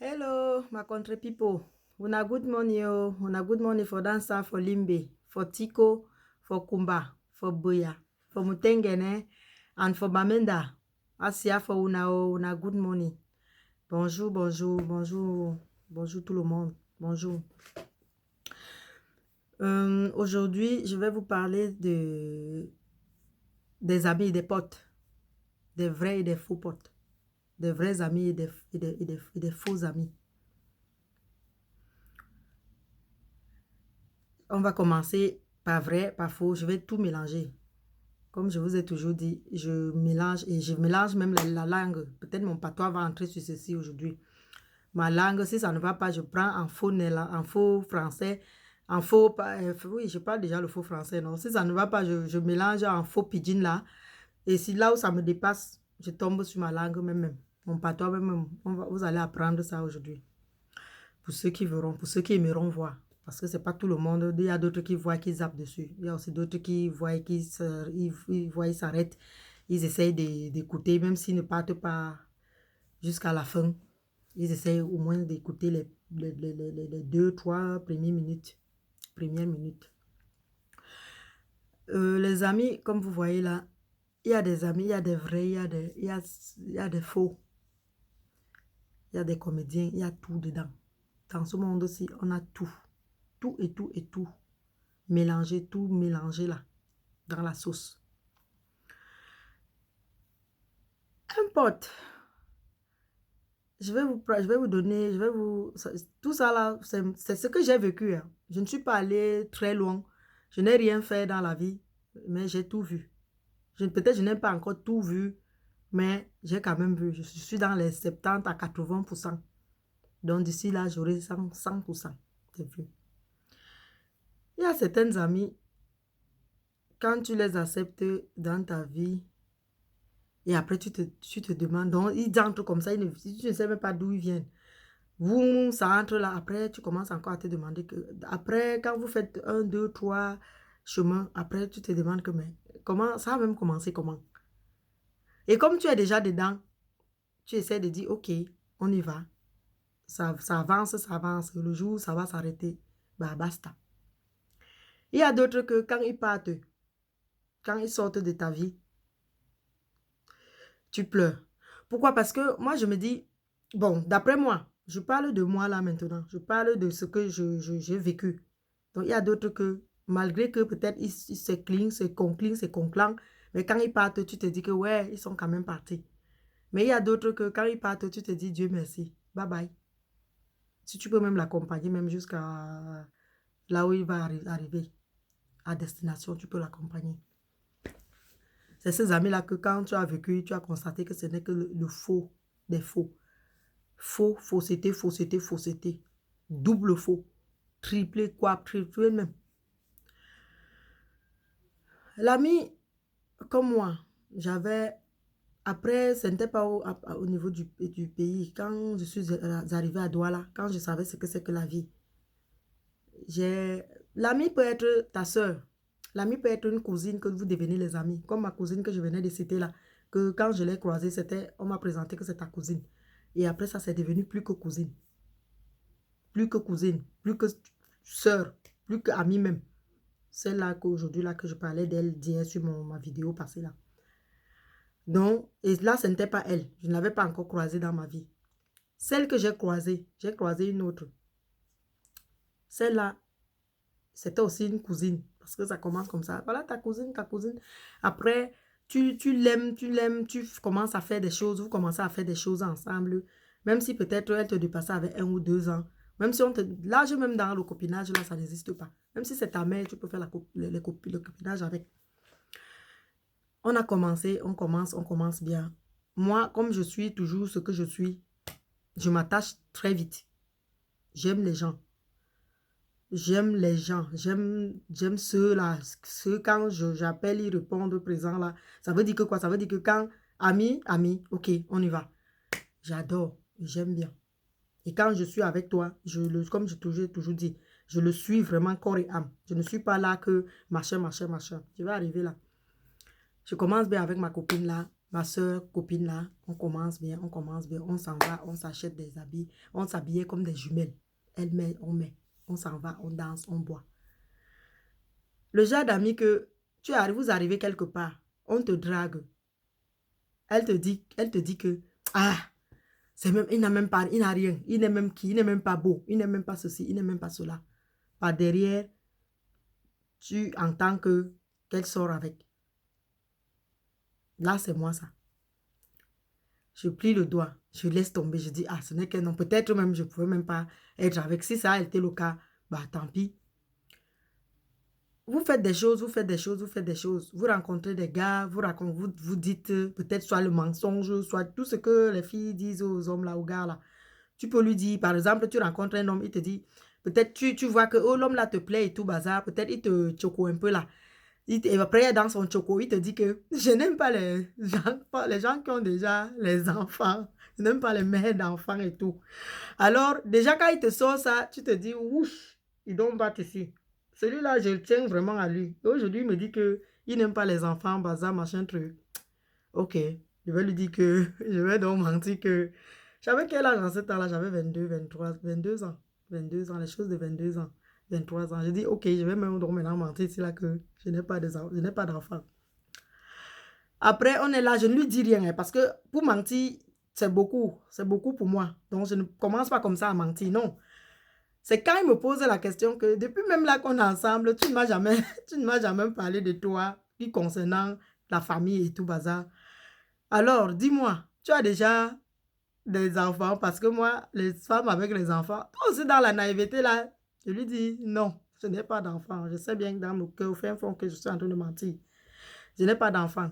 Hello, my country people. Una good morning, oh. Una good morning for Dansa, for Limbe, for Tiko, for Kumba, for Buya, for Mutengene, and for Bamenda. Asia for una, oh, una good morning. Bonjour, bonjour, bonjour, bonjour tout le monde. Bonjour. Aujourd'hui, je vais vous parler des amis et des potes. Des vrais et des faux potes. Des vrais amis et des faux amis. On va commencer par vrai, par faux. Je vais tout mélanger. Comme je vous ai toujours dit, je mélange même la langue. Peut-être mon patois va entrer sur ceci aujourd'hui. Ma langue, si ça ne va pas, je prends en faux français, en faux, oui, je parle déjà le faux français, non. Si ça ne va pas, je mélange en faux pidgin là. Et si là où ça me dépasse, je tombe sur ma langue même. Mon patois même, vous allez apprendre ça aujourd'hui. Pour ceux qui verront, pour ceux qui aimeront voir. Parce que c'est pas tout le monde. Il y a d'autres qui voient, qui zappent dessus. Il y a aussi d'autres qui voient, ils s'arrêtent. Ils essayent d'écouter, même s'ils ne partent pas jusqu'à la fin. Ils essayent au moins d'écouter les 2-3 premières minutes. Les amis, comme vous voyez là, il y a des amis, il y a des vrais, il y a des faux. Il y a des comédiens, il y a tout dedans. Dans ce monde-ci, on a tout. Tout et tout et tout. Mélanger, tout mélanger là, dans la sauce. Un pote. Je vais vous donner, tout ça là, c'est ce que j'ai vécu. Hein. Je ne suis pas allée très loin. Je n'ai rien fait dans la vie, mais j'ai tout vu. Peut-être je n'ai pas encore tout vu, mais j'ai quand même vu. Je suis dans les 70 à 80%. Donc d'ici là, j'aurai 100% de vu. Il y a certains amis, quand tu les acceptes dans ta vie, et après tu te demandes, donc ils entrent comme ça, tu ne sais même pas d'où ils viennent. Vous, ça entre là, après tu commences encore à te demander que, après quand vous faites 1, 2, 3 chemins, après tu te demandes que, mais comment, ça a même commencé comment? Et comme tu es déjà dedans, tu essaies de dire, ok, on y va. Ça avance, le jour où ça va s'arrêter, bah basta. Il y a d'autres que quand ils partent, quand ils sortent de ta vie, tu pleures. Pourquoi? Parce que moi, je me dis, bon, d'après moi, je parle de moi là maintenant. Je parle de ce que j'ai vécu. Donc, il y a d'autres que, malgré que peut-être ils se clignent, se concluent, mais quand ils partent, tu te dis que ouais, ils sont quand même partis. Mais il y a d'autres que quand ils partent, tu te dis Dieu merci, bye bye. Si tu peux même l'accompagner, même jusqu'à là où il va arriver, à destination, tu peux l'accompagner. C'est ces amis-là que quand tu as vécu, tu as constaté que ce n'est que le faux des faux. Faux, fausseté, fausseté, fausseté. Double faux. Triplé, quadruplé même. L'ami, comme moi, j'avais... Après, ce n'était pas au niveau du pays. Quand je suis arrivée à Douala, quand je savais ce que c'est que la vie, l'ami peut être ta soeur. L'ami peut être une cousine que vous devenez les amis. Comme ma cousine que je venais de citer là, que quand je l'ai croisée, on m'a présenté que c'est ta cousine. Et après ça, c'est devenu plus que cousine. Plus que cousine, plus que soeur, plus que amie même. C'est là qu'aujourd'hui, là que je parlais d'elle d'hier sur ma vidéo passée là. Donc, et là, ce n'était pas elle. Je ne l'avais pas encore croisée dans ma vie. Celle que j'ai croisé une autre. Celle-là, c'était aussi une cousine. Parce que ça commence comme ça. Voilà ta cousine, ta cousine. Après, tu l'aimes, tu commences à faire des choses. Vous commencez à faire des choses ensemble. Même si peut-être elle te dépassait avec 1 ou 2 ans. Même si on te... L'âge même dans le copinage, là, ça n'existe pas. Même si c'est ta mère, tu peux faire le copinage avec. On a commencé, on commence bien. Moi, comme je suis toujours ce que je suis, je m'attache très vite. J'aime les gens. J'aime les gens. J'aime ceux-là. Ceux quand j'appelle, ils répondent présent là. Ça veut dire que quoi? Ça veut dire que quand ami, ok, on y va. J'adore. J'aime bien. Et quand je suis avec toi, comme j'ai toujours dit, je le suis vraiment corps et âme. Je ne suis pas là que machin. Je vais arriver là. Je commence bien avec ma copine là. ma soeur, copine là, on commence bien, on s'en va, on s'achète des habits, on s'habillait comme des jumelles. Elle met, on s'en va, on danse, on boit. Le genre d'amis que vous arrivez quelque part, on te drague. Elle te dit que, ah, c'est même, il n'a même pas, il n'a rien, il n'est même qui, il n'est même pas beau, il n'est même pas ceci, il n'est même pas cela. Par derrière, tu entends que qu'elle sort avec. Là, c'est moi ça. Je plie le doigt, je laisse tomber, je dis, ah, ce n'est qu'un nom. Peut-être même, je ne pouvais même pas être avec. Si ça a été le cas, bah tant pis. Vous faites des choses, vous faites des choses, vous faites des choses. Vous rencontrez des gars, vous dites peut-être soit le mensonge, soit tout ce que les filles disent aux hommes là, aux gars là. Tu peux lui dire, par exemple, tu rencontres un homme, il te dit, peut-être tu vois que oh, l'homme là te plaît et tout bazar, peut-être il te choco un peu là. Et après, dans son choco, il te dit que je n'aime pas les gens qui ont déjà les enfants. Je n'aime pas les mères d'enfants et tout. Alors, déjà, quand il te sort ça, tu te dis, ouf, il doit battre ici. Celui-là, je tiens vraiment à lui. Aujourd'hui, il me dit que il n'aime pas les enfants, bazar, machin, truc. Ok, je vais lui dire que, je vais donc mentir que, j'avais quel âge en ce temps-là? J'avais 22, 23, 22 ans. 22 ans, les choses de 22 ans, 23 ans. Je dis, ok, je vais même donc maintenant mentir ici là que je n'ai pas d'enfant. Après, on est là, je ne lui dis rien, hein, parce que pour mentir, c'est beaucoup pour moi. Donc, je ne commence pas comme ça à mentir, non. C'est quand il me pose la question que depuis même là qu'on est ensemble, tu ne m'as jamais, tu ne m'as jamais parlé de toi, qui concernant la famille et tout bazar. Alors, dis-moi, tu as déjà des enfants? Parce que moi, les femmes avec les enfants, toi aussi dans la naïveté là, je lui dis non, je n'ai pas d'enfant. Je sais bien que dans mon cœur, au fin fond, que je suis en train de mentir. Je n'ai pas d'enfant.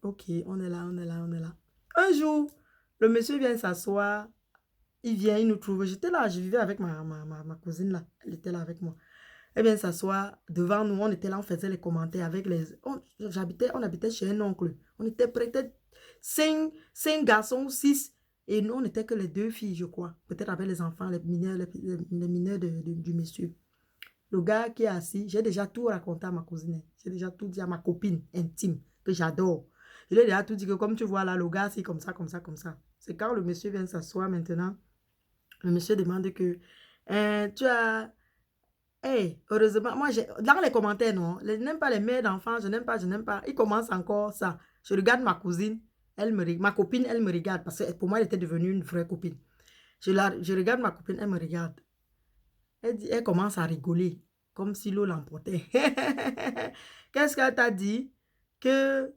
Ok, on est là, on est là, on est là. Un jour, le monsieur vient s'asseoir. Il vient, il nous trouve. J'étais là, je vivais avec ma cousine là. Elle était là avec moi. Elle vient s'asseoir devant nous. On était là, on faisait les commentaires avec les... On habitait chez un oncle. On était peut-être 5 garçons ou 6. Et nous, on n'était que les 2 filles, je crois. Peut-être avec les enfants, les mineurs, les mineurs du monsieur. Le gars qui est assis, j'ai déjà tout raconté à ma cousine. J'ai déjà tout dit à ma copine intime, que j'adore. Je lui ai déjà tout dit que comme tu vois là, le gars, c'est comme ça, comme ça, comme ça. C'est quand le monsieur vient s'asseoir maintenant. Le monsieur demande que tu as... Hey, heureusement, moi, dans les commentaires, non, je n'aime pas les mères d'enfants, je n'aime pas, je n'aime pas. Il commence encore ça. Je regarde ma cousine, ma copine, elle me regarde, parce que pour moi, elle était devenue une vraie copine. Je regarde ma copine, elle me regarde. Elle commence à rigoler, comme si l'eau l'emportait. Qu'est-ce qu'elle t'a dit? Qu'elle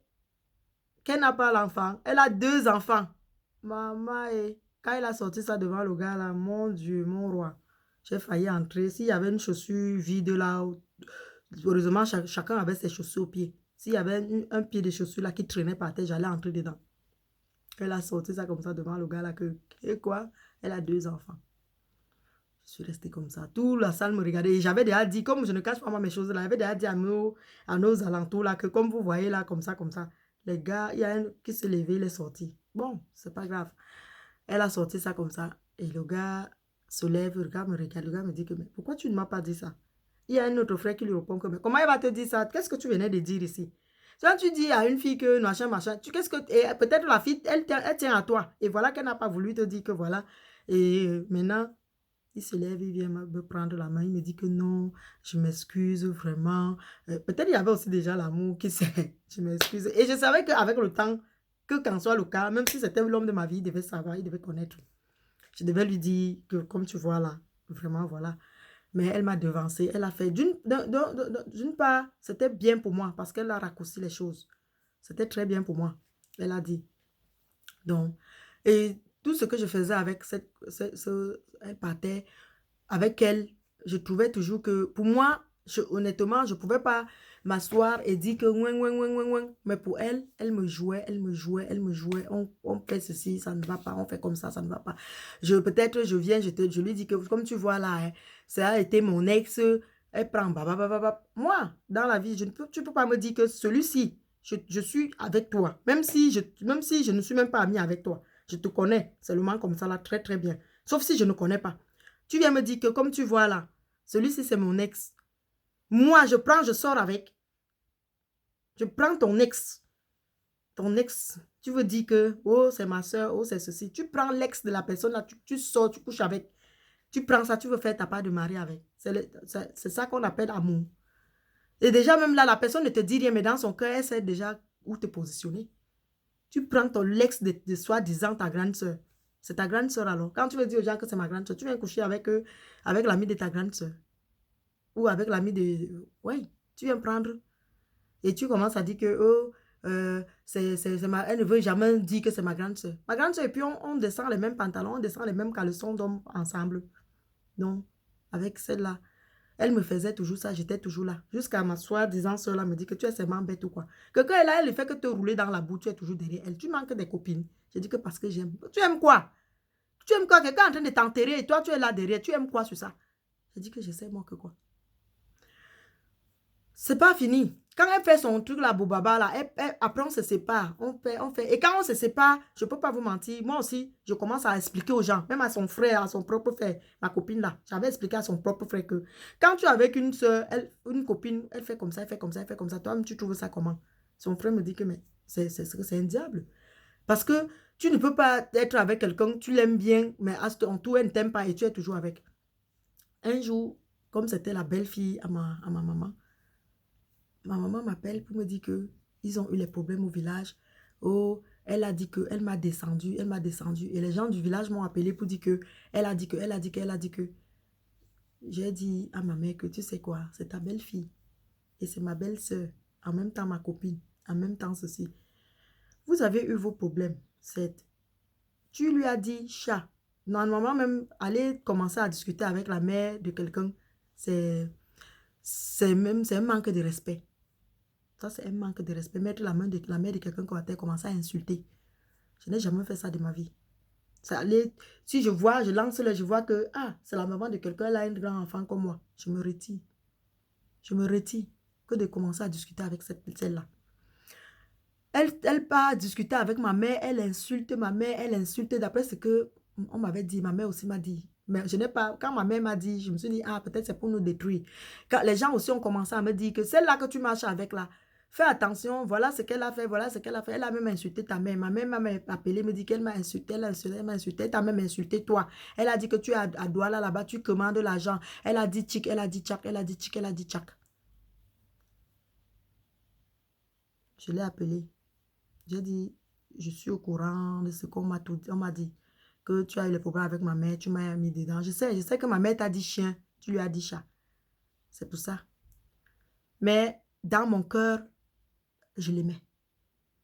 n'a pas l'enfant. Elle a 2 enfants. Maman, quand elle a sorti ça devant le gars là, mon Dieu, mon roi, j'ai failli entrer. S'il y avait une chaussure vide là, heureusement, chacun avait ses chaussures au pied. S'il y avait un pied de chaussure là qui traînait par terre, j'allais entrer dedans. Elle a sorti ça comme ça devant le gars là, et quoi? Elle a 2 enfants. Je suis restée comme ça. Toute la salle me regardait. Et j'avais déjà dit, comme je ne cache pas moi mes choses là, j'avais déjà dit à nos alentours là, que comme vous voyez là, comme ça, les gars, il y a un qui s'est levé, il est sorti. Bon, c'est pas grave. Elle a sorti ça comme ça. Et le gars se lève, le gars me regarde, le gars me dit que, mais pourquoi tu ne m'as pas dit ça? Il y a un autre frère qui lui répond que, mais comment il va te dire ça? Qu'est-ce que tu venais de dire ici? Quand tu dis à une fille que machin, machin, qu'est-ce que, peut-être la fille, elle tient à toi. Et voilà qu'elle n'a pas voulu te dire que voilà. Et maintenant, il se lève, il vient me prendre la main, il me dit que non, je m'excuse vraiment. Peut-être il y avait aussi déjà l'amour qui sait, je m'excuse. Et je savais qu'avec le temps, que qu'en soit le cas, même si c'était l'homme de ma vie, il devait savoir, il devait connaître. Je devais lui dire que comme tu vois là, vraiment voilà. Mais elle m'a devancé, elle a fait d'une part, c'était bien pour moi parce qu'elle a raccourci les choses. C'était très bien pour moi, elle a dit. Donc, et tout ce que je faisais avec elle partait avec elle, je trouvais toujours que, pour moi, honnêtement, je ne pouvais pas m'asseoir et dire que ouin, ouin, ouin, ouin, ouin. Mais pour elle, elle me jouait, elle me jouait, elle me jouait. On fait ceci, ça ne va pas, on fait comme ça ne va pas. Peut-être, je viens, je lui dis que, comme tu vois là, hein, ça a été mon ex, elle prend, Moi, dans la vie, tu ne peux pas me dire que celui-ci, je suis avec toi. Même si je ne suis même pas amie avec toi. Je te connais seulement comme ça là, très très bien. Sauf si je ne connais pas. Tu viens me dire que comme tu vois là, celui-ci c'est mon ex. Moi, je sors avec. Je prends ton ex. Ton ex, Tu veux dire que, oh, c'est ma soeur, oh, c'est ceci. Tu prends l'ex de la personne, là, tu sors, tu couches avec. Tu prends ça, tu veux faire ta part de mari avec. C'est ça qu'on appelle amour. Et déjà, même là, la personne ne te dit rien, mais dans son cœur, elle sait déjà où te positionner. Tu prends ton l'ex de soi-disant ta grande soeur. C'est ta grande soeur alors. Quand tu veux dire aux gens que c'est ma grande soeur, tu viens coucher avec eux, avec l'ami de ta grande soeur. Ou avec l'ami de... Oui, tu viens prendre. Et tu commences à dire que, oh, elle ne veut jamais dire que c'est ma grande soeur. Ma grande soeur, et puis on descend les mêmes pantalons, on descend les mêmes caleçons d'hommes ensemble. Donc, avec celle-là, elle me faisait toujours ça, j'étais toujours là. Jusqu'à ma soi-disant soeur là me dit que tu es seulement bête ou quoi. Que quand elle a, elle ne fait que te rouler dans la boue, tu es toujours derrière elle. Tu manques des copines. Je dis que parce que j'aime. Tu aimes quoi? Tu aimes quoi? Quelqu'un est en train de t'enterrer et toi tu es là derrière. Tu aimes quoi sur ça? Je dis que je sais moi que quoi. C'est pas fini. Quand elle fait son truc là, Bobaba, là, après on se sépare. On fait. Et quand on se sépare, je peux pas vous mentir, moi aussi, je commence à expliquer aux gens, même à son frère, à son propre frère, ma copine là. J'avais expliqué à son propre frère que quand tu es avec une soeur, une copine, elle fait comme ça, elle fait comme ça, elle fait comme ça. Toi-même, tu trouves ça comment? Son frère me dit que mais c'est un diable. Parce que tu ne peux pas être avec quelqu'un, tu l'aimes bien, mais en tout, elle ne t'aime pas et tu es toujours avec. Un jour, comme c'était la belle-fille à ma maman, ma maman m'appelle pour me dire que ils ont eu les problèmes au village. Oh, elle a dit que elle m'a descendu, elle m'a descendu. Et les gens du village m'ont appelé pour dire que elle a dit que, elle a dit que, elle a dit que. J'ai dit à ma mère que tu sais quoi, c'est ta belle-fille. Et c'est ma belle-sœur. En même temps ma copine. En même temps ceci. Vous avez eu vos problèmes. Tu lui as dit chat. Normalement même, aller commencer à discuter avec la mère de quelqu'un, c'est un manque de respect. Ça, c'est un manque de respect. Mettre la mère de quelqu'un qu'on va commencer à insulter. Je n'ai jamais fait ça de ma vie. Ça allait, si je vois, je lance là, je vois que, ah, c'est la maman de quelqu'un, elle a un grand enfant comme moi. Je me retire. Je me retire que de commencer à discuter avec celle-là. Elle part discuter avec ma mère, elle insulte ma mère, elle insulte d'après ce que on m'avait dit, ma mère aussi m'a dit. Mais je n'ai pas, quand ma mère m'a dit, je me suis dit, ah, peut-être c'est pour nous détruire. Quand les gens aussi ont commencé à me dire que celle-là que tu marches avec là, fais attention, voilà ce qu'elle a fait, voilà ce qu'elle a fait. Elle a même insulté ta mère. Ma mère m'a appelé, me dit qu'elle m'a insulté, elle m'a insulté, elle t'a même insulté toi. Elle a dit que tu es à Douala là-bas, tu commandes l'argent. Elle a dit tchik, elle a dit tchak, elle a dit tchik, elle a dit tchak. Je l'ai appelé. J'ai dit, je suis au courant de ce qu'on m'a tout dit. On m'a dit que tu as eu le problème avec ma mère, tu m'as mis dedans. Je sais que ma mère t'a dit chien, tu lui as dit chat. C'est pour ça. Mais dans mon cœur, je l'aimais.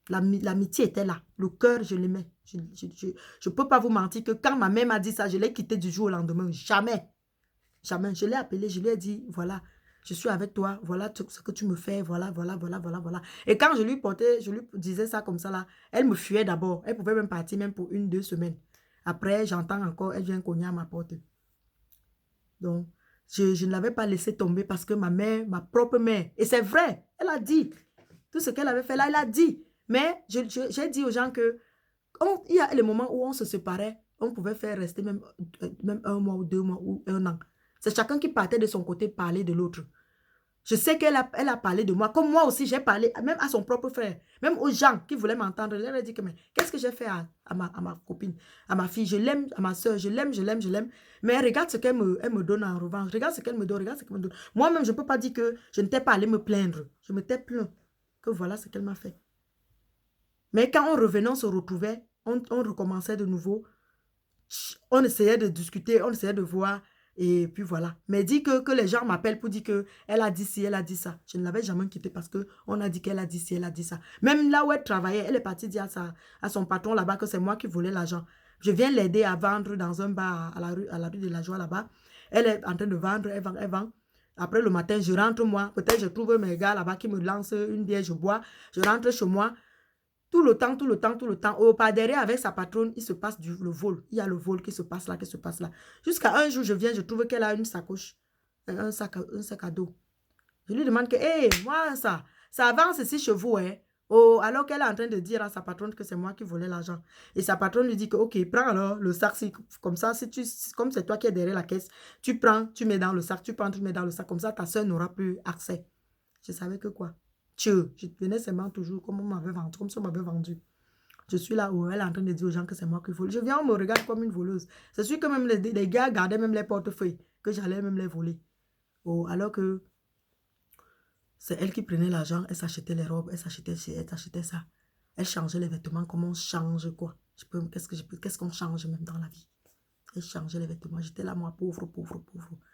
L'amitié était là. Le cœur, je l'aimais. Je ne peux pas vous mentir que quand ma mère m'a dit ça, je l'ai quitté du jour au lendemain. Jamais. Jamais. Je l'ai appelé, je lui ai dit, voilà, je suis avec toi, voilà ce que tu me fais, voilà, voilà, voilà, voilà, voilà. Et quand je lui portais, je lui disais ça comme ça là, elle me fuyait d'abord. Elle pouvait même partir même pour 1-2 semaines. Après, j'entends encore, elle vient cogner à ma porte. Donc, je ne l'avais pas laissé tomber parce que ma mère, ma propre mère, et c'est vrai, elle a dit, tout ce qu'elle avait fait là, elle a dit. Mais j'ai dit aux gens que, il y a les moments où on se séparait, on pouvait faire rester même 1 mois ou 2 mois ou 1 an. C'est chacun qui partait de son côté parler de l'autre. Je sais elle a parlé de moi, comme moi aussi j'ai parlé, même à son propre frère, même aux gens qui voulaient m'entendre. Elle a dit que, mais qu'est-ce que j'ai fait à ma copine, à ma fille, je l'aime, à ma soeur, je l'aime, je l'aime, je l'aime. Mais regarde ce qu'elle me donne en revanche, regarde ce qu'elle me donne, regarde ce qu'elle me donne. Moi-même, je ne peux pas dire que je n'étais pas allée me plaindre. Je m'étais plaint que voilà ce qu'elle m'a fait. Mais quand on revenait, on se retrouvait, on recommençait de nouveau. On essayait de discuter, on essayait de voir. Et puis voilà. Mais dit que les gens m'appellent pour dire qu'elle a dit ci, elle a dit ça. Je ne l'avais jamais quittée parce qu'on a dit qu'elle a dit ci, elle a dit ça. Même là où elle travaillait, elle est partie dire à son patron là-bas que c'est moi qui volais l'argent. Je viens l'aider à vendre dans un bar à la rue de la Joie là-bas. Elle est en train de vendre, elle vend, elle vend. Après le matin, je rentre moi. Peut-être je trouve mes gars là-bas qui me lancent une bière, je bois. Je rentre chez moi. Tout le temps, tout le temps, tout le temps. Au pas derrière, avec sa patronne, il se passe le vol. Il y a le vol qui se passe là, qui se passe là. Jusqu'à un jour, je viens, je trouve qu'elle a une sacoche, un sac à dos. Je lui demande que, hé, moi, ça avance ici chez vous, hein. Oh, alors qu'elle est en train de dire à sa patronne que c'est moi qui volais l'argent. Et sa patronne lui dit que, ok, prends alors le sac, comme ça, comme c'est toi qui es derrière la caisse, tu prends, tu mets dans le sac, tu prends, tu mets dans le sac, comme ça, ta soeur n'aura plus accès. Je savais que quoi? Je venais seulement toujours comme on m'avait vendu, comme ça on m'avait vendu. je suis là où elle est en train de dire aux gens que c'est moi qui vole. Je viens, on me regarde comme une voleuse. C'est sûr que même les gars gardaient même les portefeuilles, que j'allais même les voler. Oh, alors que c'est elle qui prenait l'argent, elle s'achetait les robes, elle s'achetait ça. Elle changeait les vêtements, comment on change quoi. Qu'est-ce qu'on change même dans la vie? Elle changeait les vêtements. J'étais là, moi, pauvre.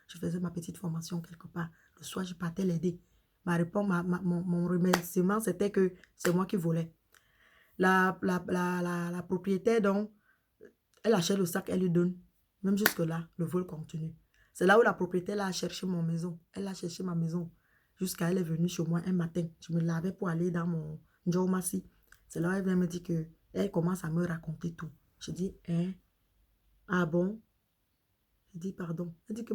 Je faisais ma petite formation quelque part. Le soir, je partais l'aider. Mon remerciement, c'était que c'est moi qui volais. La propriétaire, donc, elle achète le sac, elle lui donne. Même jusque-là, le vol continue. C'est là où la propriétaire a cherché mon maison. Elle a cherché ma maison. Jusqu'à elle est venue chez moi un matin. Je me lavais pour aller dans mon Njomasi. C'est là où elle vient me dire que elle commence à me raconter tout. Je dis, hein? Ah bon? Je dis, pardon. Elle dit que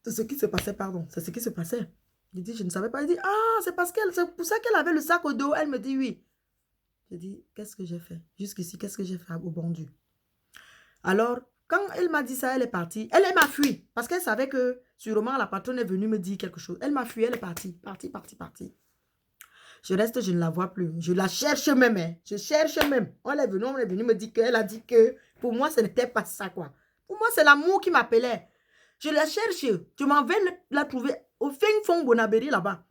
c'est ce qui se passait, pardon. C'est ce qui se passait. Je dis, je ne savais pas. Elle dit, ah, c'est pour ça qu'elle avait le sac au dos. Elle me dit, oui. Je dis, qu'est-ce que j'ai fait? Jusqu'ici, qu'est-ce que j'ai fait au bon Dieu? Alors, quand elle m'a dit ça, elle est partie. Elle m'a fui. Parce qu'elle savait que, sûrement, la patronne est venue me dire quelque chose. Elle m'a fui, elle est partie. Partie. Je reste, je ne la vois plus. Je la cherche même. Hein. Je cherche même. On est venu me dire qu'elle a dit que, pour moi, ce n'était pas ça, quoi. Pour moi, c'est l'amour qui m'appelait. Je la cherche. Je m'en vais la trouver au fin fond Bonabéry, là-bas.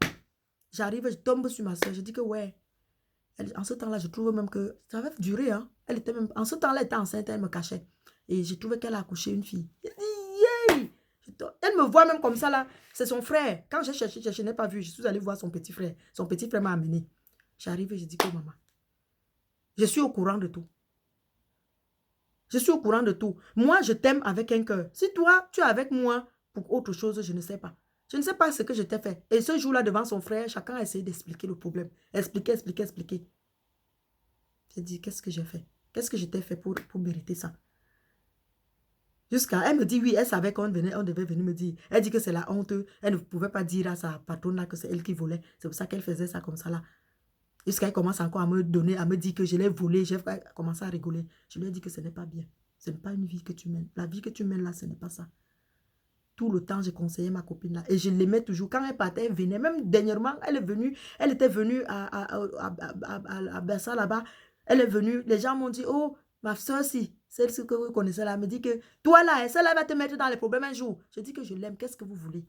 J'arrive, je tombe sur ma soeur. Je dis que, ouais. En ce temps-là, je trouve même que ça avait duré. Hein. Elle était même, en ce temps-là, elle était enceinte, elle me cachait. Et j'ai trouvé qu'elle a accouché une fille. Je dis, yeah! Elle me voit même comme ça, là. C'est son frère. Quand j'ai cherché, je n'ai pas vu. Je suis allée voir son petit frère. Son petit frère m'a amené. J'arrive et je dis que maman, je suis au courant de tout. Je suis au courant de tout. Moi, je t'aime avec un cœur. Si toi, tu es avec moi pour autre chose, je ne sais pas. Je ne sais pas ce que je t'ai fait. Et ce jour-là, devant son frère, chacun a essayé d'expliquer le problème. Expliquer. J'ai dit, qu'est-ce que j'ai fait? Qu'est-ce que je t'ai fait pour mériter ça? Jusqu'à, elle me dit, oui, elle savait qu'on devait venir me dire. Elle dit que c'est la honte. Elle ne pouvait pas dire à sa patronne là que c'est elle qui volait. C'est pour ça qu'elle faisait ça comme ça là. Jusqu'à elle commence encore à me donner, à me dire que je l'ai volé. J'ai commencé à rigoler. Je lui ai dit que ce n'est pas bien. Ce n'est pas une vie que tu mènes. La vie que tu mènes là, ce n'est pas ça. Tout le temps, j'ai conseillé ma copine là. Et je l'aimais toujours. Quand elle partait, elle venait. Même dernièrement, elle est venue. Elle était venue à Bessa là-bas. Elle est venue. Les gens m'ont dit, oh, ma soeur, si, celle que vous connaissez là, me dit que toi là, celle-là va te mettre dans les problèmes un jour. Je dis que je l'aime. Qu'est-ce que vous voulez?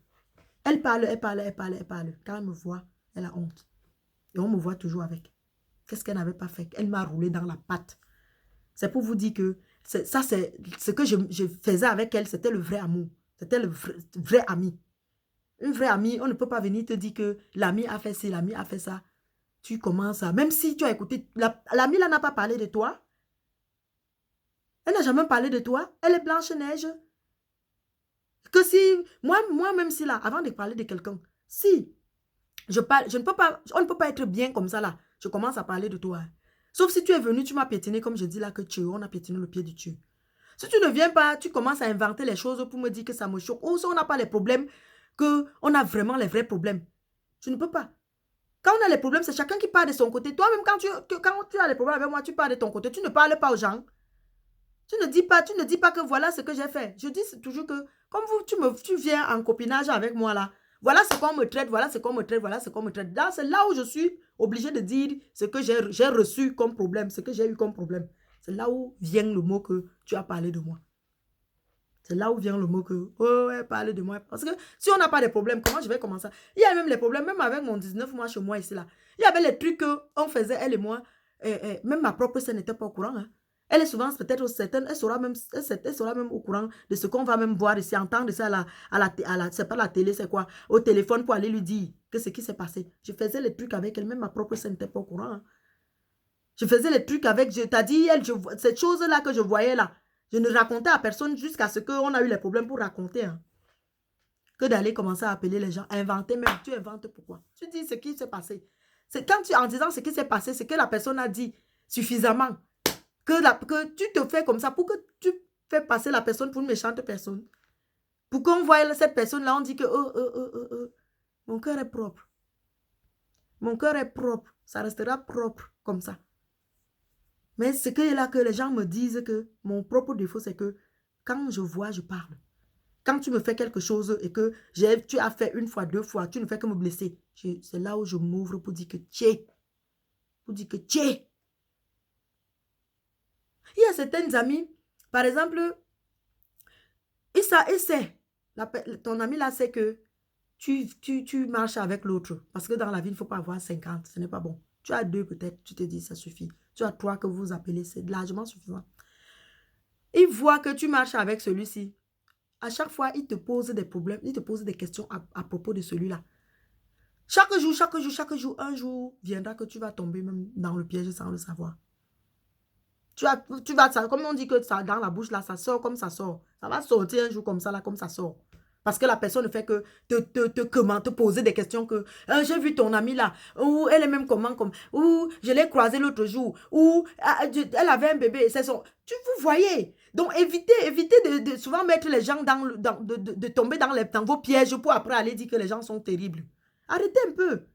Elle parle. Quand elle me voit, elle a honte. Et on me voit toujours avec. Qu'est-ce qu'elle n'avait pas fait? Elle m'a roulé dans la patte. C'est pour vous dire que ça, c'est ce que je faisais avec elle, c'était le vrai amour. C'était le vrai ami. Une vraie amie, on ne peut pas venir te dire que l'ami a fait ci, l'ami a fait ça. Tu commences à... Même si tu as écouté... L'ami là n'a pas parlé de toi. Elle n'a jamais parlé de toi. Elle est Blanche-Neige. Que si... Moi, même si là, avant de parler de quelqu'un, si je parle, je ne peux pas... On ne peut pas être bien comme ça là. Je commence à parler de toi. Sauf si tu es venu, tu m'as piétiné, comme je dis là, que on a piétiné le pied du Dieu. Si tu ne viens pas, tu commences à inventer les choses pour me dire que ça me choque. Ou si on n'a pas les problèmes, qu'on a vraiment les vrais problèmes. Je ne peux pas. Quand on a les problèmes, c'est chacun qui parle de son côté. Toi-même, quand tu as les problèmes avec moi, tu parles de ton côté. Tu ne parles pas aux gens. Tu ne dis pas que voilà ce que j'ai fait. Je dis toujours que, comme tu viens en copinage avec moi là, voilà ce qu'on me traite, voilà ce qu'on me traite, voilà ce qu'on me traite. C'est là où je suis obligée de dire ce que j'ai reçu comme problème, ce que j'ai eu comme problème. C'est là où vient le mot que tu as parlé de moi. C'est là où vient le mot que, oh ouais, parle de moi. Parce que si on n'a pas de problèmes, comment je vais commencer? Il y a même les problèmes, même avec mon 19 mois chez moi ici là. Il y avait les trucs qu'on faisait, elle et moi. Même ma propre sœur n'était pas au courant. Hein. Elle est souvent peut-être certaine, elle sera même au courant de ce qu'on va même voir ici, entendre ça c'est pas la télé, c'est quoi? Au téléphone pour aller lui dire que ce qui s'est passé. Je faisais les trucs avec elle, même ma propre sœur n'était pas au courant. Hein. Je faisais les trucs avec, je t'ai dit, cette chose-là que je voyais là. Je ne racontais à personne jusqu'à ce qu'on a eu les problèmes pour raconter. Hein. Que d'aller commencer à appeler les gens, inventer même. Tu inventes pourquoi? Tu dis ce qui s'est passé. C'est quand en disant ce qui s'est passé, c'est que la personne a dit suffisamment. Que tu te fais comme ça pour que tu fais passer la personne pour une méchante personne. Pour qu'on voie cette personne-là, on dit que mon cœur est propre. Mon cœur est propre. Ça restera propre comme ça. Mais ce que là que les gens me disent que mon propre défaut, c'est que quand je vois, je parle. Quand tu me fais quelque chose et que tu as fait une fois, deux fois, tu ne fais que me blesser. C'est là où je m'ouvre pour dire que tiens. Pour dire que tiens. Il y a certaines amies, par exemple, il sait, ton ami là sait que tu marches avec l'autre. Parce que dans la vie, il ne faut pas avoir 50, ce n'est pas bon. Tu as 2 peut-être, tu te dis ça suffit. Tu as 3 que vous appelez, c'est largement suffisant. Il voit que tu marches avec celui-ci. À chaque fois, il te pose des problèmes, il te pose des questions à propos de celui-là. Chaque jour, un jour viendra que tu vas tomber même dans le piège sans le savoir. Tu vas, comme on dit que ça, dans la bouche, là, ça sort comme ça sort. Ça va sortir un jour comme ça, là, comme ça sort. Parce que la personne ne fait que te poser des questions que j'ai vu ton amie là, ou elle est même comment, ou je l'ai croisée l'autre jour, ou elle avait un bébé, c'est son. Vous voyez. Donc évitez de souvent mettre les gens de tomber dans vos pièges pour après aller dire que les gens sont terribles. Arrêtez un peu.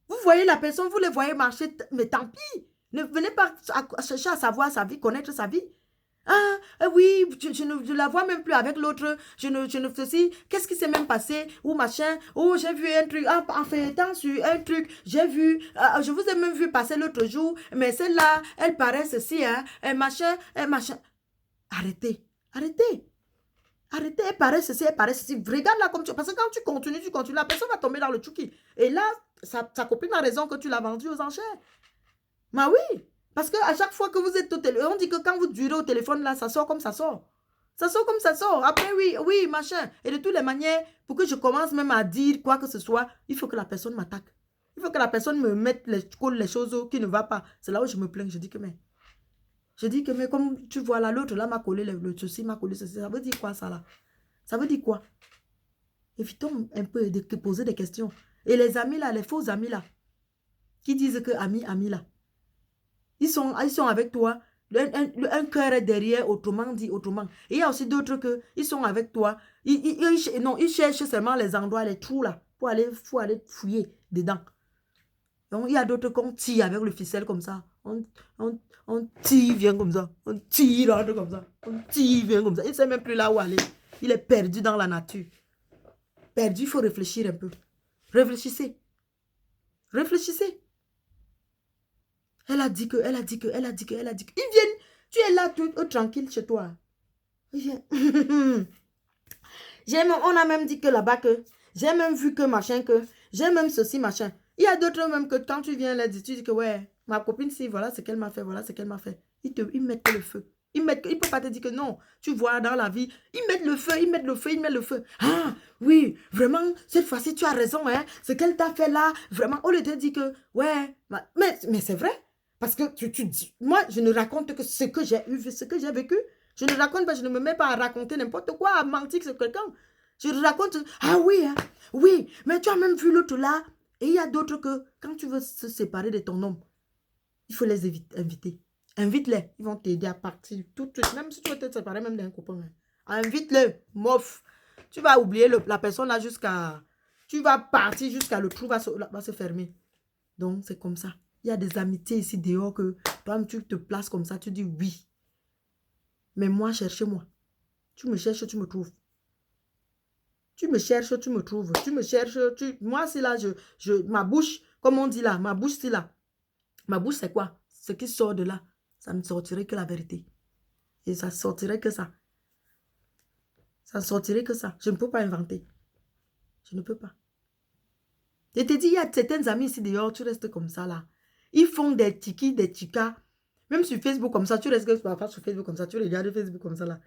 Vous voyez la personne, vous les voyez marcher, mais tant pis. Ne venez pas chercher à savoir sa vie, connaître sa vie. Ah, oui, je ne la vois même plus avec l'autre. Je ne fais si. Qu'est-ce qui s'est même passé? Ou machin. Oh, j'ai vu un truc. Ah, en fait, sur un truc. J'ai vu. Je vous ai même vu passer l'autre jour. Mais celle-là, elle paraît ceci, hein. Un machin, un machin. Arrêtez. Arrêtez. Arrêtez, elle paraît ceci, elle paraît ceci. Regarde là comme tu... Parce que quand tu continues, la personne va tomber dans le chouki. Et là, sa copine a raison que tu l'as vendu aux enchères. Mais oui, parce qu'à chaque fois que vous êtes au téléphone, on dit que quand vous durez au téléphone, là, ça sort comme ça sort. Ça sort comme ça sort. Après, oui, machin. Et de toutes les manières, pour que je commence même à dire quoi que ce soit, il faut que la personne m'attaque. Il faut que la personne me mette les choses qui ne vont pas. C'est là où je me plains. Je dis que mais comme tu vois là, l'autre là m'a collé le ceci, m'a collé ceci. Ça veut dire quoi ça là? Ça veut dire quoi? Évitons un peu de te poser des questions. Et les amis là, les faux amis là, qui disent que amis là, ils sont avec toi. Un cœur est derrière, autrement dit, autrement. Et il y a aussi d'autres que ils sont avec toi. Ils cherchent seulement les endroits, les trous là, pour aller fouiller dedans. Donc, il y a d'autres qu'on tire avec le ficelle comme ça. On tire, vient comme ça. On tire, rentre comme ça. On tire, vient comme ça. Il ne sait même plus là où aller. Il est perdu dans la nature. Perdu, il faut réfléchir un peu. Réfléchissez. Réfléchissez. Elle a dit que. Ils viennent. Tu es là tout tranquille chez toi. Ils viennent. On a même dit que là-bas que. J'ai même vu que machin que. J'ai même ceci machin. Il y a d'autres même que quand tu viens là, tu dis que ouais, ma copine, si, voilà ce qu'elle m'a fait, voilà ce qu'elle m'a fait. Ils mettent le feu. Ils ne peuvent pas te dire que non. Tu vois, dans la vie, ils mettent le feu, ils mettent le feu, ils mettent le feu. Ah, oui, vraiment, cette fois-ci, tu as raison, hein. Ce qu'elle t'a fait là, vraiment, on lui te dit que, ouais, mais c'est vrai. Parce que tu dis, moi, je ne raconte que ce que j'ai eu, ce que j'ai vécu. Je ne raconte pas, je ne me mets pas à raconter n'importe quoi, à mentir sur quelqu'un. Je raconte, ah oui, hein, oui, mais tu as même vu l'autre là. Et il y a d'autres que, quand tu veux se séparer de ton homme, il faut les inviter. Invite-les, ils vont t'aider à partir tout de suite. Même si tu veux te séparer même d'un copain. Hein. Invite-le, mof. Tu vas oublier la personne là jusqu'à... Tu vas partir jusqu'à le trou va se fermer. Donc, c'est comme ça. Il y a des amitiés ici dehors que toi, tu te places comme ça, tu dis oui. Mais moi, cherchez-moi. Tu me cherches, tu me trouves. Tu me cherches, tu me trouves. Tu me cherches, moi, c'est là, ma bouche, comme on dit là, ma bouche, c'est là. Ma bouche, c'est quoi? Ce qui sort de là, ça ne sortirait que la vérité. Et ça sortirait que ça. Ça ne sortirait que ça. Je ne peux pas inventer. Je ne peux pas. Je te dis, il y a certains amis ici dehors, tu restes comme ça là. Ils font des tikis, des tikas. Même sur Facebook comme ça, tu restes sur Facebook comme ça, tu regardes Facebook comme ça là.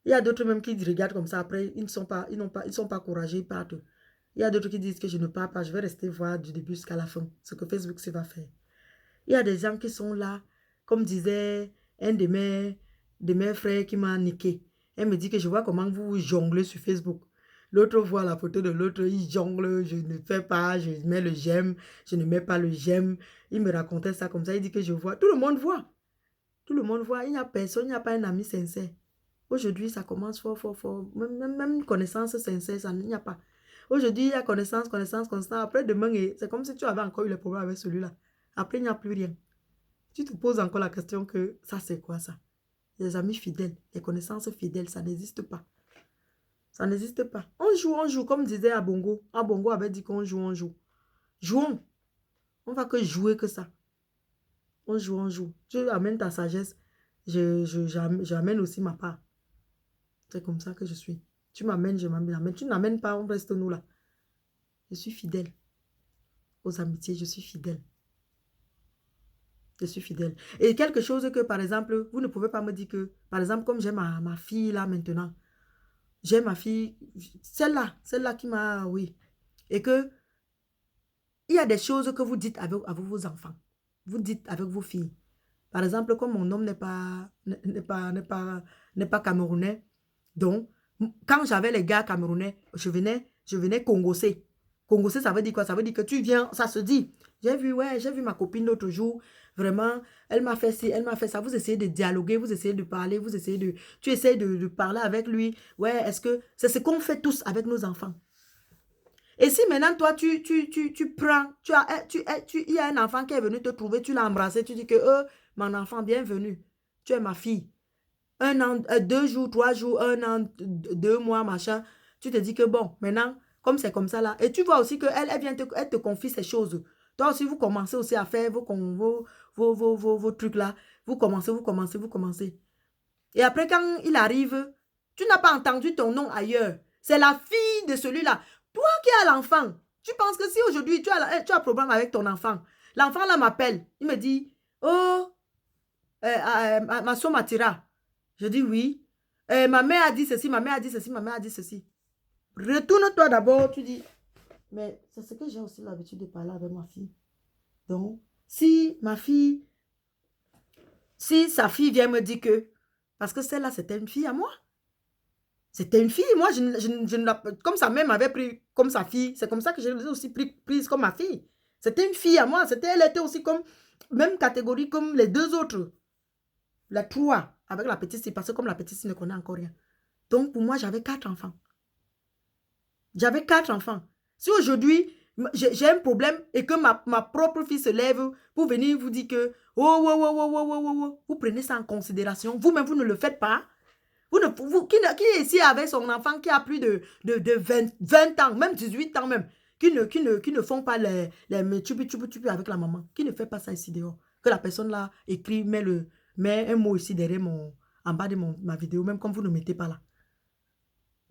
Il y a d'autres même qui regardent comme ça, après, ils ne sont pas courageux, ils partent. Il y a d'autres qui disent que je ne pars pas, je vais rester voir du début jusqu'à la fin, ce que Facebook va faire. Il y a des gens qui sont là, comme disait un de mes frères qui m'a niqué. Elle me dit que je vois comment vous jonglez sur Facebook. L'autre voit la photo de l'autre, il jongle, je ne fais pas, je mets le j'aime, je ne mets pas le j'aime. Il me racontait ça comme ça, il dit que je vois. Tout le monde voit. Tout le monde voit, il n'y a personne, il n'y a pas un ami sincère. Aujourd'hui, ça commence fort. Même connaissance sincère, ça n'y a pas. Aujourd'hui, il y a connaissance. Après, demain, c'est comme si tu avais encore eu le problème avec celui-là. Après, il n'y a plus rien. Tu te poses encore la question que ça, c'est quoi ça? Les amis fidèles, les connaissances fidèles, ça n'existe pas. Ça n'existe pas. On joue, comme disait Abongo. Abongo avait dit qu'on joue, on joue. Jouons. On va que jouer que ça. On joue. Tu amènes ta sagesse. j'amène aussi ma part. C'est comme ça que je suis. Tu m'amènes, je m'amène. Tu n'amènes pas, on reste nous là. Je suis fidèle. Aux amitiés, je suis fidèle. Je suis fidèle. Et quelque chose que, par exemple, vous ne pouvez pas me dire que, par exemple, comme j'ai ma fille là maintenant, j'ai ma fille, celle-là qui m'a, oui. Et que, il y a des choses que vous dites avec vos enfants. Vous dites avec vos filles. Par exemple, comme mon homme n'est pas camerounais, donc, quand j'avais les gars camerounais, je venais congosser. Congosser, ça veut dire quoi? Ça veut dire que tu viens, ça se dit. J'ai vu ma copine l'autre jour, vraiment, elle m'a fait ci, elle m'a fait ça. Vous essayez de dialoguer, vous essayez de parler, tu essayes de parler avec lui. Ouais, est-ce que, c'est ce qu'on fait tous avec nos enfants. Et si maintenant, toi, tu prends, il y a un enfant qui est venu te trouver, tu l'as embrassé, tu dis que, mon enfant, bienvenue, tu es ma fille. 1 an, 2 jours, 3 jours, 1 an, 2 mois, machin. Tu te dis que bon, maintenant, comme c'est comme ça là. Et tu vois aussi qu'elle elle te confie ces choses. Toi aussi, vous commencez aussi à faire vos trucs là. Vous commencez. Et après, quand il arrive, tu n'as pas entendu ton nom ailleurs. C'est la fille de celui-là. Toi qui as l'enfant, tu penses que si aujourd'hui tu as un problème avec ton enfant, l'enfant là m'appelle, il me dit, oh, ma soeur m'attira. Je dis oui. Ma mère a dit ceci, ma mère a dit ceci, ma mère a dit ceci. Retourne-toi d'abord, tu dis. Mais c'est ce que j'ai aussi l'habitude de parler avec ma fille. Donc, si sa fille vient me dire que, parce que celle-là, c'était une fille à moi. C'était une fille, moi, comme sa mère m'avait pris comme sa fille, c'est comme ça que je l'ai aussi prise comme ma fille. C'était une fille à moi, elle était aussi comme, même catégorie comme les deux autres. La 3 avec la petite fille, parce que comme la petite fille ne connaît encore rien. Donc, pour moi, j'avais 4 enfants. J'avais 4 enfants. Si aujourd'hui, j'ai un problème et que ma propre fille se lève pour venir vous dire que, vous prenez ça en considération. Vous-même, vous ne le faites pas. Qui est ici avec son enfant qui a plus de 20 ans, même 18 ans même, qui ne font pas les tupi avec la maman, qui ne fait pas ça ici dehors. Que la personne là écrit, met un mot ici derrière en bas de ma vidéo, même comme vous ne mettez pas là.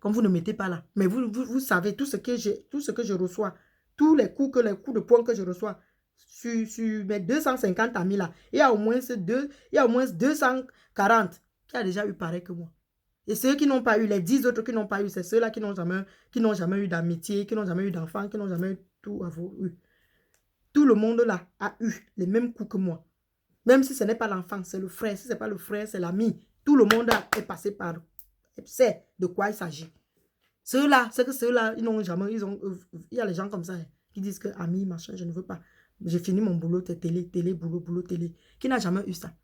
Comme vous ne mettez pas là. Mais vous savez tout ce que je reçois, tous les coups de poing que je reçois sur mes 250 amis là. Il y a au moins 240 qui a déjà eu pareil que moi. Et ceux qui n'ont pas eu, les 10 autres qui n'ont pas eu, c'est ceux-là qui n'ont jamais eu d'amitié, qui n'ont jamais eu d'enfants, qui n'ont jamais eu tout eu. Tout le monde là a eu les mêmes coups que moi. Même si ce n'est pas l'enfant, c'est le frère. Si ce n'est pas le frère, c'est l'ami. Tout le monde est passé par, sait de quoi il s'agit. Ceux-là, ils n'ont jamais, il y a les gens comme ça qui disent que ami, machin, je ne veux pas. J'ai fini mon boulot, télé, boulot, télé. Qui n'a jamais eu ça?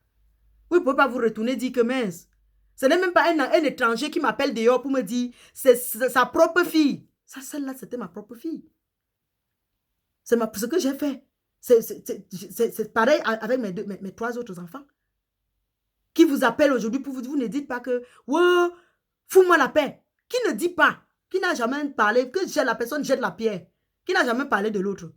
Vous ne pouvez pas vous retourner dire que mince. Ce n'est même pas un étranger qui m'appelle dehors pour me dire c'est sa propre fille. Ça, celle-là, c'était ma propre fille. C'est ce que j'ai fait. C'est pareil avec mes 3 autres enfants. Qui vous appellent aujourd'hui pour vous ne dites pas que wow, fous-moi la paix. Qui ne dit pas, qui n'a jamais parlé, que la personne jette la pierre. Qui n'a jamais parlé de l'autre.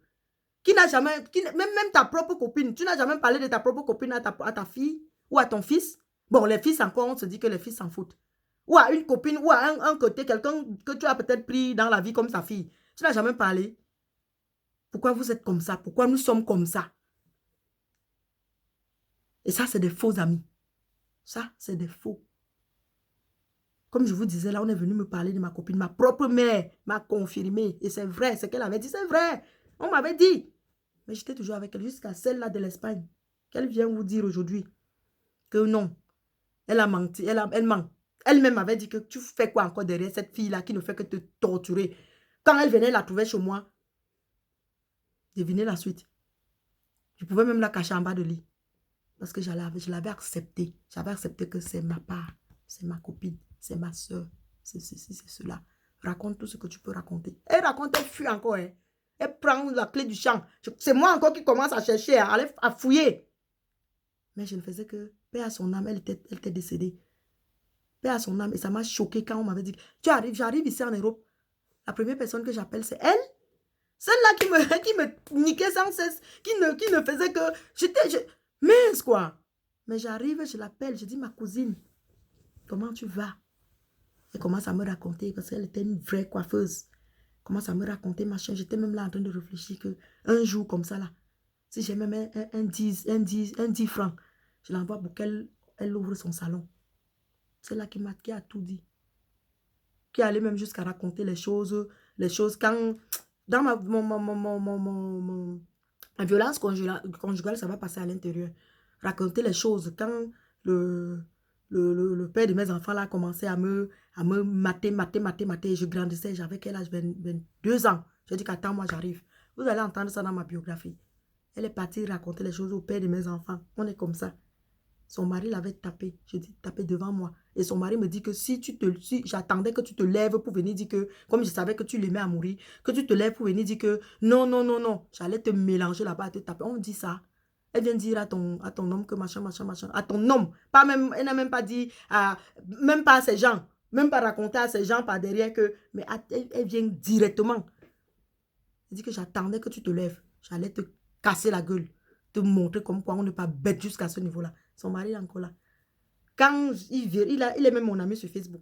Qui n'a jamais, même ta propre copine, tu n'as jamais parlé de ta propre copine à ta fille ou à ton fils. Bon, les fils encore, on se dit que les fils s'en foutent. Ou à une copine, ou à un côté, quelqu'un que tu as peut-être pris dans la vie comme sa fille. Tu n'as jamais parlé. Pourquoi vous êtes comme ça? Pourquoi nous sommes comme ça? Et ça, c'est des faux amis. Ça, c'est des faux. Comme je vous disais, là, on est venu me parler de ma copine. Ma propre mère m'a confirmé. Et c'est vrai, ce qu'elle avait dit, c'est vrai. On m'avait dit. Mais j'étais toujours avec elle jusqu'à celle-là de l'Espagne. Qu'elle vient vous dire aujourd'hui que non. Elle a menti. Elle ment. Elle-même avait dit que tu fais quoi encore derrière cette fille-là qui ne fait que te torturer. Quand elle venait la trouver chez moi, devinez la suite. Je pouvais même la cacher en bas de lit. Parce que je l'avais accepté. J'avais accepté que c'est ma part. C'est ma copine. C'est ma soeur. C'est ceci, c'est cela. Raconte tout ce que tu peux raconter. Elle raconte, elle fuit encore. Hein. Elle prend la clé du champ. C'est moi encore qui commence à chercher, à fouiller. Mais je ne faisais que... Paix à son âme, elle était décédée. Paix à son âme. Et ça m'a choqué quand on m'avait dit, j'arrive ici en Europe. La première personne que j'appelle, c'est elle. Celle-là qui me niquait sans cesse. Qui ne faisait que... Mince quoi. Mais j'arrive, je l'appelle, je dis, ma cousine, comment tu vas? Elle commence à me raconter, parce qu'elle était une vraie coiffeuse. Elle commence à me raconter, machin. J'étais même là en train de réfléchir que un jour comme ça, là, si j'ai même un 10 francs, je l'envoie pour qu'elle ouvre son salon. C'est là qui a tout dit. Qui allait même jusqu'à raconter les choses quand, dans ma violence conjugale, ça va passer à l'intérieur. Raconter les choses quand le père de mes enfants là a commencé à me mater. Je grandissais, j'avais quel âge? 22 ans. J'ai dit qu'attends, moi j'arrive. Vous allez entendre ça dans ma biographie. Elle est partie raconter les choses au père de mes enfants. On est comme ça. Son mari l'avait tapé. Je dis, tapé devant moi. Et son mari me dit que si j'attendais que tu te lèves pour venir dire que, comme je savais que tu l'aimais à mourir, que tu te lèves pour venir dire que non, non, non, non, j'allais te mélanger là-bas et te taper. On me dit ça. Elle vient dire à ton homme que machin, machin, machin. À ton homme. Pas même, elle n'a même pas dit même pas à ses gens. Même pas raconter à ses gens par derrière que, mais elle vient directement. Elle dit que j'attendais que tu te lèves. J'allais te casser la gueule. Te montrer comme quoi on n'est pas bête jusqu'à ce niveau-là. Son mari est encore là. Quand il verra, il est même mon ami sur Facebook.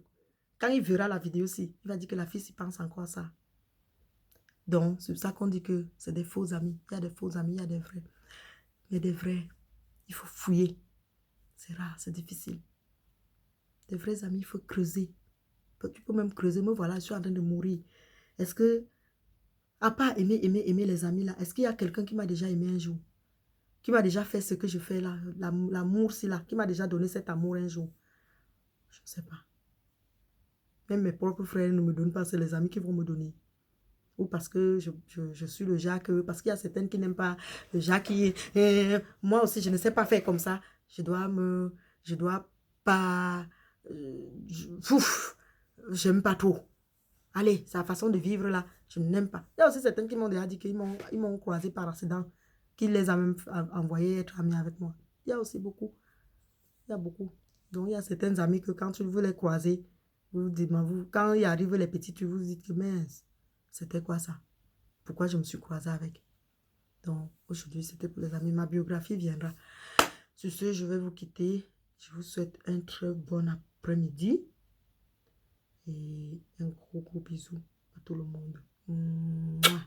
Quand il verra la vidéo aussi, il va dire que la fille s'y pense encore à ça. Donc, c'est pour ça qu'on dit que c'est des faux amis. Il y a des faux amis, il y a des vrais. Mais des vrais, il faut fouiller. C'est rare, c'est difficile. Des vrais amis, il faut creuser. Tu peux même creuser. Me voilà, je suis en train de mourir. Est-ce que, à part aimer les amis là, est-ce qu'il y a quelqu'un qui m'a déjà aimé un jour? Qui m'a déjà fait ce que je fais là, l'amour si là, qui m'a déjà donné cet amour un jour? Je ne sais pas. Même mes propres frères ne me donnent pas, c'est les amis qui vont me donner. Ou parce que je suis le genre que, parce qu'il y a certaines qui n'aiment pas le genre qui, moi aussi je ne sais pas faire comme ça. Je dois pas, j'aime pas trop. Allez, sa façon de vivre là, je n'aime pas. Il y a aussi certaines qui m'ont déjà dit qu'ils m'ont croisé par accident, qu'ils les a même envoyés être amis avec moi. Il y a aussi beaucoup. Il y a beaucoup. Donc, il y a certains amis que quand tu veux les croiser, quand il arrive les petits, tu vous dites que, mais c'était quoi ça? Pourquoi je me suis croisée avec? Donc, aujourd'hui, c'était pour les amis. Ma biographie viendra. Sur ce, je vais vous quitter. Je vous souhaite un très bon après-midi. Et un gros bisou à tout le monde. Mouah.